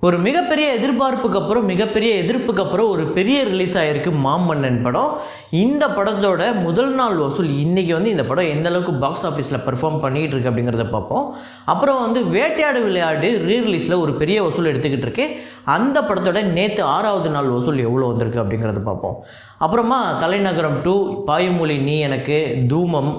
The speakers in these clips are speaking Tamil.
ஒரு மிகப்பெரிய எதிர்பார்ப்புக்கு அப்புறம் மிகப்பெரிய எதிர்ப்புக்கு அப்புறம் ஒரு பெரிய ரிலீஸ் ஆகிருக்கு மாமன்னன் படம். இந்த படத்தோட முதல் நாள் வசூல் இன்றைக்கி இந்த படம் எந்த அளவுக்கு பாக்ஸ் ஆஃபீஸில் பெர்ஃபார்ம் பண்ணிகிட்டு இருக்கு அப்படிங்கிறத பார்ப்போம். அப்புறம் வேட்டையாடு விளையாடு ரீரிலீஸில் ஒரு பெரிய வசூல் எடுத்துக்கிட்டு இருக்கு. அந்த படத்தோட நேற்று 6வது நாள் வசூல் எவ்வளோ வந்திருக்கு அப்படிங்கிறத பார்ப்போம். அப்புறமா தலைநகரம் 2, பாயுமொழி நீ எனக்கு, தூமம்,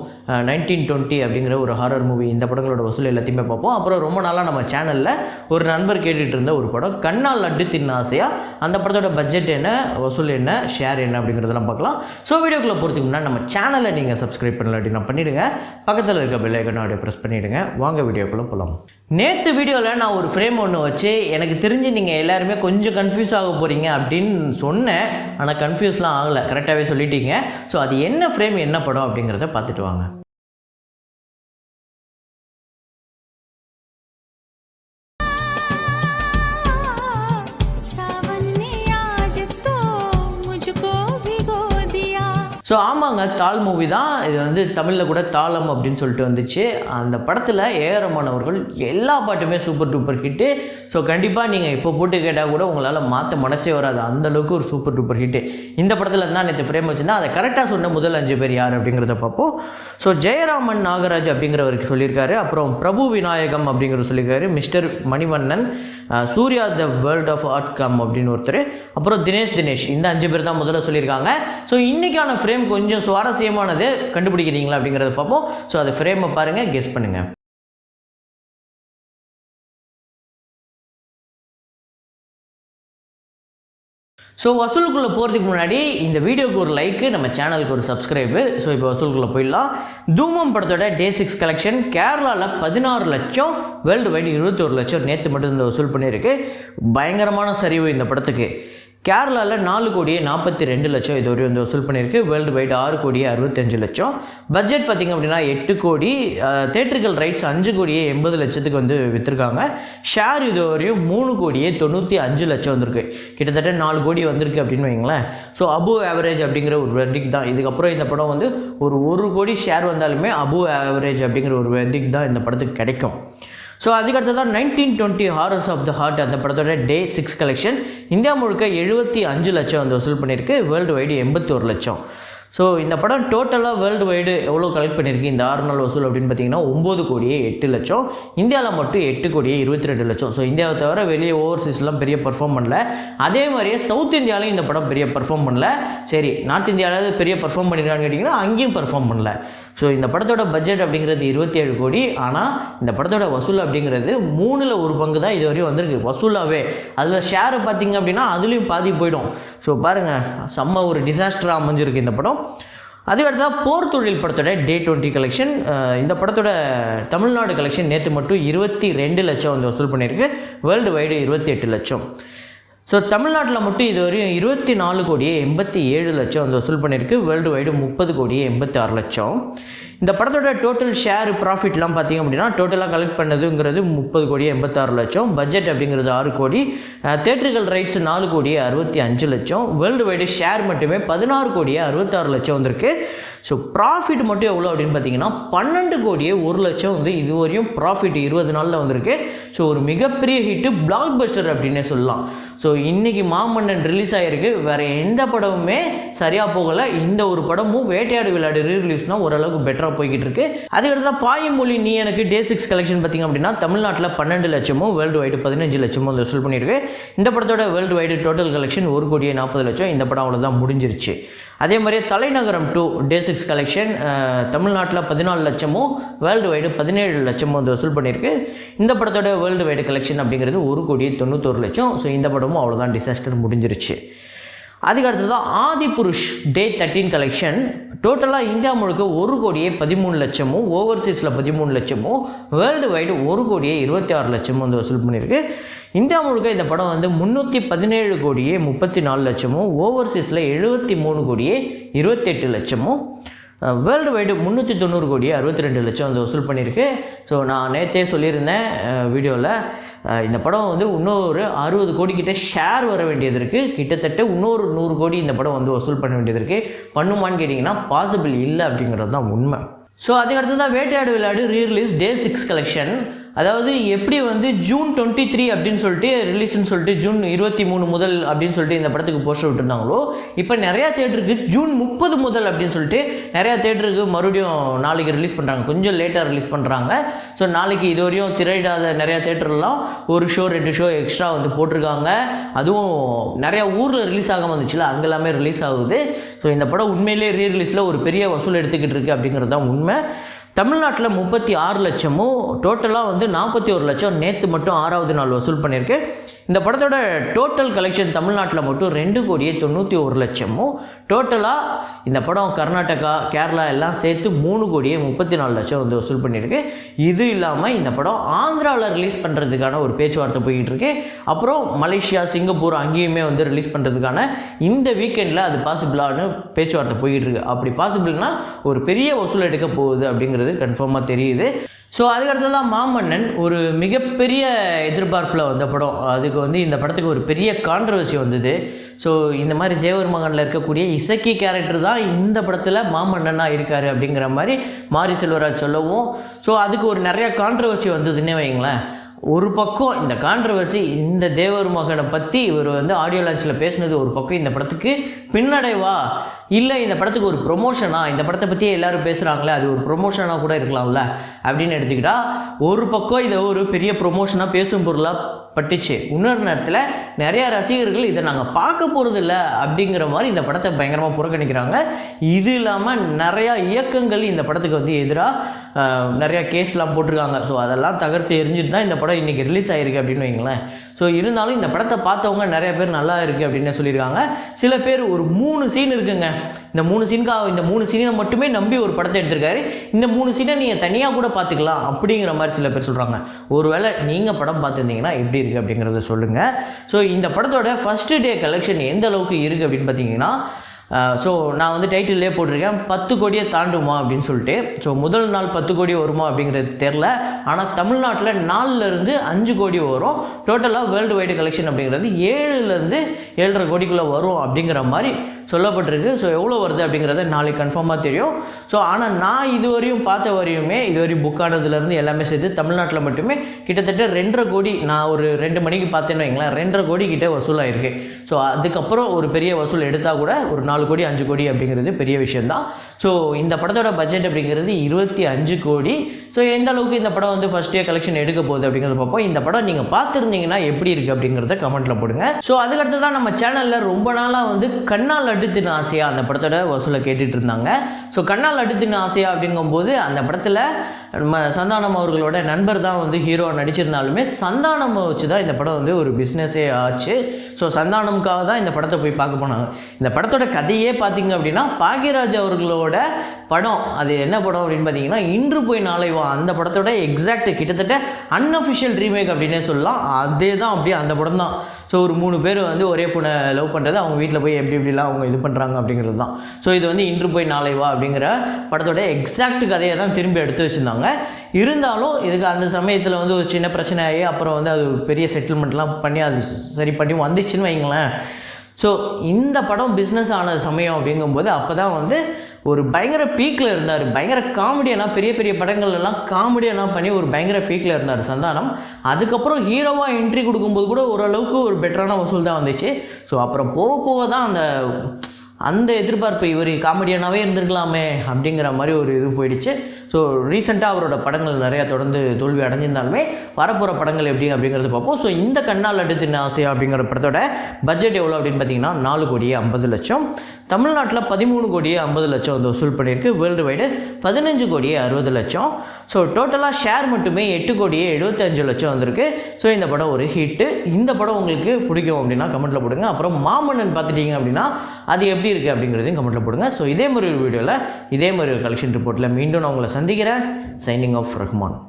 1920 அப்படிங்கிற ஒரு ஹாரர் மூவி, இந்த படங்களோட வசூல் எல்லாத்தையுமே பார்ப்போம். அப்புறம் ரொம்ப நாளாக நம்ம சேனலில் ஒரு நண்பர் கேட்டுட்டு இருந்த ஒரு படம் கண்ணால் லட்டு தின்ன ஆசையா, அந்த படத்தோட பட்ஜெட் என்ன, வசூல் என்ன, ஷேர் என்ன அப்படிங்கிறதெல்லாம் பார்க்கலாம். ஸோ வீடியோக்குள்ளே போகிறதுக்கு முன்னாடி நம்ம சேனலை நீங்கள் சப்ஸ்கிரைப் பண்ணல அப்படின்னா பண்ணிவிடுங்க. பக்கத்தில் இருக்க பெல் ஐக்கனை அப்படியே ப்ரெஸ் பண்ணிவிடுங்க. வாங்க வீடியோக்குள்ளே போகலாம். நேற்று வீடியோவில் நான் ஒரு ஃப்ரேம் ஒன்று வச்சு எனக்கு தெரிஞ்சு நீங்கள் எல்லாருமே கொஞ்சம் கன்ஃபியூஸ் ஆக போகிறீங்க அப்படின்னு சொன்னேன். ஆனால் கன்ஃபியூஸ்லாம் ஆகலை, கரெக்டாகவே சொல்லிட்டீங்க. ஸோ அது என்ன ஃப்ரேம், என்ன படம் அப்படிங்கிறத பார்த்துட்டு வாங்க. ஸோ ஆமாங்க, தாள் மூவி தான் இது. தமிழில் கூட தாளம் அப்படின்னு சொல்லிட்டு வந்துச்சு. அந்த படத்தில் ஏஆர் ரஹ்மான் அவர்கள் எல்லா பாட்டுமே சூப்பர் டூப்பர் ஹிட்டு. ஸோ கண்டிப்பாக நீங்கள் இப்போ போட்டு கேட்டால் கூட உங்களால் மாற்ற மனசே வராது, அந்தளவுக்கு ஒரு சூப்பர் டூப்பர் ஹிட்டு. இந்த படத்தில் தான் நேற்று ஃப்ரேம் வச்சுருந்தா அதை கரெக்டாக சொன்ன முதல் 5 பேர் யார் அப்படிங்கிறத பார்ப்போம். ஸோ ஜெயராமன் நாகராஜ் அப்படிங்கிறவருக்கு சொல்லியிருக்காரு. அப்புறம் பிரபு விநாயகம் அப்படிங்கிறவர் சொல்லியிருக்காரு. Mister Manivannan, Surya the world of art com அப்படின்னு ஒருத்தர், அப்புறம் தினேஷ், இந்த 5 பேர் தான் முதல்ல சொல்லியிருக்காங்க. ஸோ இன்றைக்கான ஃப்ரேம் கொஞ்சம் சுவாரஸ்யமானது, கண்டுபிடிக்கிறீங்களா அப்படிங்கிறத பார்ப்போம். ஸோ அது ஃப்ரேமை பாருங்கள், கெஸ் பண்ணுங்கள். ஸோ வசூலுக்குள்ளே போகிறதுக்கு முன்னாடி இந்த வீடியோக்கு ஒரு லைக்கு, நம்ம சேனலுக்கு ஒரு சப்ஸ்கிரைபு. ஸோ இப்போ வசூலுக்குள்ளே போயிடலாம். தூமம் படத்தோட Day 6 கலெக்ஷன் கேரளாவில் 16 லட்சம், வேர்ல்டு வைடு 21 லட்சம் நேற்று மட்டும் இந்த வசூல் பண்ணியிருக்கு. பயங்கரமான சரிவு இந்த படத்துக்கு. கேரளாவில் 4,42 லட்சம் இது வரையும் வசூல் பண்ணியிருக்கு. வேர்ல்டு வைடு 6,65 லட்சம். பட்ஜெட் பார்த்திங்க அப்படின்னா 8 கோடி. தேட்டர்கள் ரைட்ஸ் 5,80 லட்சத்துக்கு விற்றுருக்காங்க. ஷேர் இது வரையும் 3,95 லட்சம் வந்திருக்கு. கிட்டத்தட்ட 4 கோடி வந்திருக்கு அப்படின்னு வைங்களேன். ஸோ அபோவ் ஆவரேஜ் அப்படிங்கிற ஒரு வெர்டிக் தான். இதுக்கப்புறம் இந்த படம் ஒரு 1 கோடி ஷேர் வந்தாலுமே அபோவ் ஆவரேஜ் அப்படிங்கிற ஒரு வெர்டிக் தான் இந்த படத்துக்கு கிடைக்கும். ஸோ அதுக்கடுத்து தான் 1920 ஹாரர்ஸ் ஆஃப் த ஹார்ட், அந்த படத்தோட Day 6 கலெக்ஷன் இந்தியா முழுக்க 75 லட்சம் வசூல் பண்ணியிருக்கு. வேர்ல்டு வைடு 81 லட்சம். ஸோ இந்த படம் டோட்டலாக வேர்ல்டு வைடு எவ்வளோ கலெக்ட் பண்ணியிருக்கு இந்த 6 நாள் வசூல் அப்படின்னு பார்த்தீங்கன்னா 9,08 லட்சம். இந்தியாவில் மட்டும் 8,22 லட்சம். ஸோ இந்தியாவை தவிர வெளியே ஓவர்சீஸ்லாம் பெரிய பர்ஃபார்ம் பண்ணல. அதே மாதிரியே சவுத் இந்தியாவிலையும் இந்த படம் பெரிய பர்ஃபார்ம் பண்ணல. சரி, நார்த் இந்தியாவில் பெரிய பர்ஃபார்ம் பண்ணிக்கிறான்னு கேட்டிங்கன்னா அங்கேயும் பர்ஃபார்ம் பண்ணல. ஸோ இந்த படத்தோட பட்ஜெட் அப்படிங்கிறது 27 கோடி. ஆனால் இந்த படத்தோட வசூல் அப்படிங்கிறது 3ல் 1 பங்கு தான் இது வரையும் வந்திருக்கு வசூலாகவே. அதில் ஷேரை பார்த்திங்க அப்படின்னா அதுலேயும் பாதி போயிடும். ஸோ பாருங்கள், செம்ம ஒரு டிசாஸ்டராக அமைஞ்சிருக்கு இந்த படம். அதுக்கடுத்ததாக போர் தொழில் படத்தோட Day 20 கலெக்ஷன், இந்த படத்தோட தமிழ்நாடு கலெக்ஷன் நேற்று மட்டும் 22 லட்சம் வசூல் பண்ணியிருக்கு. வேர்ல்டு வைடு 28 லட்சம். ஸோ தமிழ்நாட்டில் மட்டும் இது வரையும் 24,87 லட்சம் வசூல் பண்ணியிருக்கு. வேர்ல்டு வைடு 30,86 லட்சம். இந்த படத்தோட டோட்டல் ஷேர் ப்ராஃபிட்லாம் பார்த்திங்க அப்படின்னா டோட்டலாக கலெக்ட் பண்ணதுங்கிறது 30,86 லட்சம். பட்ஜெட் அப்படிங்கிறது 6 கோடி. தேட்டர்கள் ரைட்ஸ் 4,65 லட்சம். வேர்ல்டு வைடு ஷேர் மட்டுமே 16,66 லட்சம் வந்திருக்கு. ஸோ ப்ராஃபிட் மட்டும் எவ்வளோ அப்படின்னு பார்த்தீங்கன்னா 12,01 லட்சம் இது வரையும் ப்ராஃபிட் 20 நாளில் வந்திருக்கு. ஸோ ஒரு மிகப்பெரிய ஹிட்டு, பிளாக் பஸ்டர் அப்படின்னே சொல்லலாம். ஸோ இன்றைக்கி மாமன்னன் ரிலீஸ் ஆகிருக்கு. வேறு எந்த படமுமே சரியாக போகலை. இந்த ஒரு படமும் வேட்டையாடு விளையாடு ரீரிலீஸ்னால் ஓரளவுக்கு பெட்டராக போய்கிட்டு இருக்கு. அதுக்கடுத்து பாயுமொழி நீ எனக்கு Day 6 கலெக்ஷன் பார்த்திங்க அப்படின்னா தமிழ்நாட்டில் 12 லட்சமும், வேர்ல்டு வைடு 15 லட்சமும் வசூல் பண்ணியிருக்கு. இந்த படத்தோட வேர்ல்டு வைடு டோட்டல் கலெக்ஷன் 1,40 லட்சம். இந்த படம் அவ்வளோதான் முடிஞ்சிருச்சு. அதே மாதிரியே தலைநகரம் 2 Day 6 கலெக்ஷன் தமிழ்நாட்டில் 14 லட்சமும், வேர்ல்டு வைடு 17 லட்சமும் வசூல் பண்ணியிருக்கு. இந்த படத்தோட வேர்ல்டு வைடு கலெக்ஷன் அப்படிங்கிறது 1,91 லட்சம். ஸோ இந்த படமும் அவ்வளோதான் டிசாஸ்டர் முடிஞ்சிருச்சு. அதுக்கடுத்து தான் ஆதிபுருஷ் Day 13 கலெக்ஷன் டோட்டலாக இந்தியா முழுக்க 1,13 லட்சமும், ஓவர்சீஸில் 13 லட்சமும், வேர்ல்டு வைடு 1,26 லட்சமும் வசூல் பண்ணியிருக்கு. இந்தியா முழுக்க இந்த படம் 317,34 லட்சமும், ஓவர்சீஸில் 73,28 லட்சமும், வேர்ல்டு வைடு 390,62 லட்சம் வசூல் பண்ணியிருக்கு. ஸோ நான் நேற்றே சொல்லியிருந்தேன் வீடியோவில், இந்த படம் இன்னொரு 60 கோடி கிட்ட ஷேர் வர வேண்டியது இருக்குது. கிட்டத்தட்ட இன்னொரு 100 கோடி இந்த படம் வசூல் பண்ண வேண்டியது இருக்குது. பண்ணுமான்னு கேட்டிங்கன்னா பாசிபிள் இல்லை அப்படிங்கிறது தான் உண்மை. ஸோ அதுக்கடுத்து தான் வேட்டையாடு விளையாடு ரீரிலீஸ் Day 6 கலெக்ஷன் அதாவது எப்படி வந்து ஜூன் 23 அப்படின்னு சொல்லிட்டு ரிலீஸ்ன்னு சொல்லிட்டு ஜூன் 23 முதல் அப்படின்னு சொல்லிட்டு இந்த படத்துக்கு போஸ்டர் விட்டுருந்தாங்களோ, இப்போ நிறையா தேட்டருக்கு ஜூன் 30 முதல் அப்படின்னு சொல்லிட்டு நிறையா தேட்டருக்கு மறுபடியும் நாளைக்கு ரிலீஸ் பண்ணுறாங்க. கொஞ்சம் லேட்டாக ரிலீஸ் பண்ணுறாங்க. ஸோ நாளைக்கு இது வரையும் திரையிடாத நிறையா தேட்டர்லாம் ஒரு ஷோ 2 ஷோ எக்ஸ்ட்ரா வந்து போட்டிருக்காங்க. அதுவும் நிறையா ஊரில் ரிலீஸ் ஆகாமல் வந்துச்சுல, அங்கே எல்லாமே ரிலீஸ் ஆகுது. ஸோ இந்த படம் உண்மையிலே ரீரிலீஸில் ஒரு பெரிய வசூல் எடுத்துக்கிட்டு இருக்குது அப்படிங்கிறது தான் உண்மை. தமிழ்நாட்டில் 36 லட்சமும் டோட்டலாக வந்து 41 லட்சம் நேற்று மட்டும் 6வது நாள் வசூல் பண்ணியிருக்கு. இந்த படத்தோட டோட்டல் கலெக்ஷன் தமிழ்நாட்டில் மட்டும் 2,91 லட்சமும், டோட்டலாக இந்த படம் கர்நாடகா கேரளா எல்லாம் சேர்த்து 3,34 லட்சம் வந்து வசூல் பண்ணியிருக்கு. இது இல்லாமல் இந்த படம் ஆந்திராவில் ரிலீஸ் பண்ணுறதுக்கான ஒரு பேச்சுவார்த்தை போய்கிட்டு இருக்கு. அப்புறம் மலேசியா சிங்கப்பூர் அங்கேயுமே வந்து ரிலீஸ் பண்ணுறதுக்கான இந்த வீக்கெண்டில் அது பாசிபிளான பேச்சுவார்த்தை போய்கிட்டு இருக்கு. அப்படி பாசிபிள்னா ஒரு பெரிய வசூல் எடுக்க போகுது அப்படிங்கிறது கன்ஃபார்மாக தெரியுது. ஸோ அதுக்கடுத்து தான் மாமன்னன் ஒரு மிகப்பெரிய எதிர்பார்ப்பில் வந்த படம். அதுக்கு வந்து இந்த படத்துக்கு ஒரு பெரிய கான்ட்ரவர்சி வந்தது. ஸோ இந்த மாதிரி ஜெயவர் மகனில் இருக்கக்கூடிய இசக்கி கேரக்டர் தான் இந்த படத்தில் மாமன்னனாக இருக்கார் அப்படிங்கிற மாதிரி மாரி செல்வராஜ் சொல்லவும், ஸோ அதுக்கு ஒரு நிறையா கான்ட்ரவர்சி வந்ததுன்னே வைங்களேன். ஒரு பக்கம் இந்த கான்ட்ரவர்சி, இந்த தேவர் மகனை பற்றி இவர் வந்து ஆடியோ லான்ச்சில் பேசினது ஒரு பக்கம் இந்த படத்துக்கு பின்னடைவா, இல்லை இந்த படத்துக்கு ஒரு ப்ரொமோஷனா, இந்த படத்தை பற்றியே எல்லோரும் பேசுகிறாங்களே அது ஒரு ப்ரொமோஷனாக கூட இருக்கலாம்ல அப்படின்னு எடுத்துக்கிட்டா, ஒரு பக்கம் இதை ஒரு பெரிய ப்ரொமோஷனாக பேசும் பொருளாக பட்டுச்சு. இன்னொரு நேரத்தில் நிறையா ரசிகர்கள் இதை நாங்கள் பார்க்க போகிறது இல்லை அப்படிங்கிற மாதிரி இந்த படத்தை பயங்கரமாக புறக்கணிக்கிறாங்க. இது இல்லாமல் நிறையா இயக்கங்கள் இந்த படத்துக்கு வந்து எதிராக நிறையா கேஸ்லாம் போட்டிருக்காங்க. ஸோ அதெல்லாம் தகர்த்து எரிஞ்சிட்டு தான் இந்த படம் இன்றைக்கி ரிலீஸ் ஆகிருக்கு அப்படின்னு வைங்களேன். ஸோ இருந்தாலும் இந்த படத்தை பார்த்தவங்க நிறைய பேர் நல்லா இருக்குது அப்படின்னு சொல்லியிருக்காங்க. சில பேர் ஒரு 3 சீன் இருக்குங்க, இந்த 3 சீனை மட்டுமே நம்பி ஒரு படத்தை எடுத்திருக்காரு, இந்த 3 சீனை நீங்கள் தனியாக கூட பார்த்துக்கலாம் அப்படிங்கிற மாதிரி சில பேர் சொல்கிறாங்க. ஒருவேளை நீங்கள் படம் பார்த்துருந்தீங்கன்னா எப்படி இருக்குது அப்படிங்கிறத சொல்லுங்கள். ஸோ இந்த படத்தோட ஃபஸ்ட்டு டே கலெக்ஷன் எந்த அளவுக்கு இருக்குது அப்படின்னு பார்த்தீங்கன்னா, ஸோ நான் வந்து டைட்டிலே போட்டிருக்கேன் 10 கோடியை தாண்டுமா அப்படின்னு சொல்லிட்டு. ஸோ முதல் நாள் 10 கோடி வருமா அப்படிங்கிறது தெரில, ஆனால் தமிழ்நாட்டில் 4லேருந்து 5 கோடி வரும். டோட்டலாக வேர்ல்டு வைடு கலெக்ஷன் அப்படிங்கிறது 7லேருந்து 7.5 கோடிக்குள்ளே வரும் அப்படிங்கிற மாதிரி சொல்லப்பட்டிருக்கு. ஸோ எவ்வளோ வருது அப்படிங்கிறத நாளைக்கு கன்ஃபார்மாக தெரியும். ஸோ ஆனால் நான் இதுவரையும் பார்த்த வரையுமே, இதுவரையும் புக் ஆனதுலேருந்து எல்லாமே சேர்த்து தமிழ்நாட்டில் மட்டுமே கிட்டத்தட்ட 2.5 கோடி, நான் ஒரு 2 மணிக்கு பார்த்தேன்னு வைங்களேன், 2.5 கோடி கிட்டே வசூலாகிருக்கு. ஸோ அதுக்கப்புறம் ஒரு பெரிய வசூல் எடுத்தால் கூட ஒரு 4 கோடி 5 கோடி அப்படிங்கிறது பெரிய விஷயந்தான். ஸோ இந்த படத்தோட பட்ஜெட் அப்படிங்கிறது 25 கோடி. ஸோ எந்த அளவுக்கு இந்த படம் வந்து ஃபஸ்ட் டே கலெக்ஷன் எடுக்க போகுது அப்படிங்கிறத பார்ப்போம். இந்த படம் நீங்கள் பார்த்துருந்தீங்கன்னா எப்படி இருக்குது அப்படிங்கிறத கமெண்ட்டில் போடுங்க. ஸோ அதுக்கடுத்து தான் நம்ம சேனலில் ரொம்ப நாளாக வந்து கண்ணால் அடுத்தின ஆசையா அந்த படத்தோட வசூலை கேட்டுட்டு இருந்தாங்க. ஸோ கண்ணால் அடுத்தின ஆசையா அப்படிங்கும்போது அந்த படத்தில் நம்ம சந்தானம் அவர்களோட நண்பர் தான் வந்து ஹீரோ நடிச்சிருந்தாலுமே சந்தானம் வச்சு தான் இந்த படம் வந்து ஒரு பிஸ்னஸே ஆச்சு. ஸோ சந்தானமுக்காக தான் இந்த படத்தை போய் பார்க்க போனாங்க. இந்த படத்தோட கதையே பார்த்தீங்க அப்படின்னா பாக்யராஜ் அவர்களோட படம். அது என்ன படம் அப்படின்னு பார்த்தீங்கன்னா இன்று போய் நாளை வா, அந்த படத்தோட எக்ஸாக்ட் கிட்டத்தட்ட அன்அஃபிஷியல் ரீமேக் அப்படின்னே சொல்லலாம். அதே தான் அப்படியே அந்த படம் தான். ஸோ ஒரு 3 பேர் வந்து ஒரே பொண்ணை லவ் பண்ணுறது, அவங்க வீட்டில் போய் எப்படிலாம் அவங்க இது பண்ணுறாங்க அப்படிங்கிறது தான். ஸோ இது வந்து இன்று போய் நாளை வா அப்படிங்கிற படத்தோட எக்ஸாக்ட் கதையை தான் திரும்பி எடுத்து வச்சுருந்தாங்க. இருந்தாலும் இதுக்கு அந்த சமயத்தில் வந்து ஒரு சின்ன பிரச்சனை ஆகி அப்புறம் வந்து அது பெரிய செட்டில்மெண்ட்லாம் பண்ணி அது சரி பண்ணி வந்துச்சுன்னு வைங்களேன். ஸோ இந்த படம் பிஸ்னஸ் ஆன சமயம் அப்படிங்கும்போது அப்போ தான் வந்து ஒரு பயங்கர பீக்கில் இருந்தார். பயங்கர காமெடியெல்லாம் பெரிய பெரிய படங்கள்லாம் காமெடியெல்லாம் பண்ணி ஒரு பயங்கர பீக்கில் இருந்தார் சந்தானம். அதுக்கப்புறம் ஹீரோவாக என்ட்ரி கொடுக்கும்போது கூட ஓரளவுக்கு ஒரு பெட்டரான வசூல் தான் வந்துச்சு. ஸோ அப்புறம் போக போக தான் அந்த எதிர்பார்ப்பு இவர் காமெடியனாகவே இருந்திருக்கலாமே அப்படிங்கிற மாதிரி ஒரு இது போயிடுச்சு. ஸோ ரீசெண்டாக அவரோட படங்கள் நிறையா தொடர்ந்து தோல்வி அடைஞ்சிருந்தாலுமே வரப்போகிற படங்கள் எப்படி அப்படிங்கிறது பார்ப்போம். ஸோ இந்த கண்ணால் அடுத்தின ஆசையா அப்படிங்கிற படத்தோட பட்ஜெட் எவ்வளோ அப்படின்னு பார்த்தீங்கன்னா 4 கோடியே 50 லட்சம். தமிழ்நாட்டில் 13 கோடியே 50 லட்சம் வந்து வசூல் பண்ணியிருக்கு. வேர்ல்டு வைடு 15 கோடியே 60 லட்சம். ஸோ டோட்டலாக ஷேர் மட்டுமே 8 கோடியே 75 லட்சம் வந்திருக்கு. ஸோ இந்த படம் ஒரு ஹிட்டு. இந்த படம் உங்களுக்கு பிடிக்கும் அப்படின்னா கமெண்ட்டில் போடுங்க. அப்புறம் மாமன்னன் பார்த்துட்டிங்க அப்படின்னா அது எப்படி இருக்குது அப்படிங்கிறதையும் கமெண்ட்டில் போடுங்க. ஸோ இதே மாதிரி ஒரு வீடியோவில் இதே மாதிரி ஒரு கலெக்ஷன் ரிப்போர்ட்டில் மீண்டும் நான் உங்களை சந்திக்கிறேன். Signing off Rahman.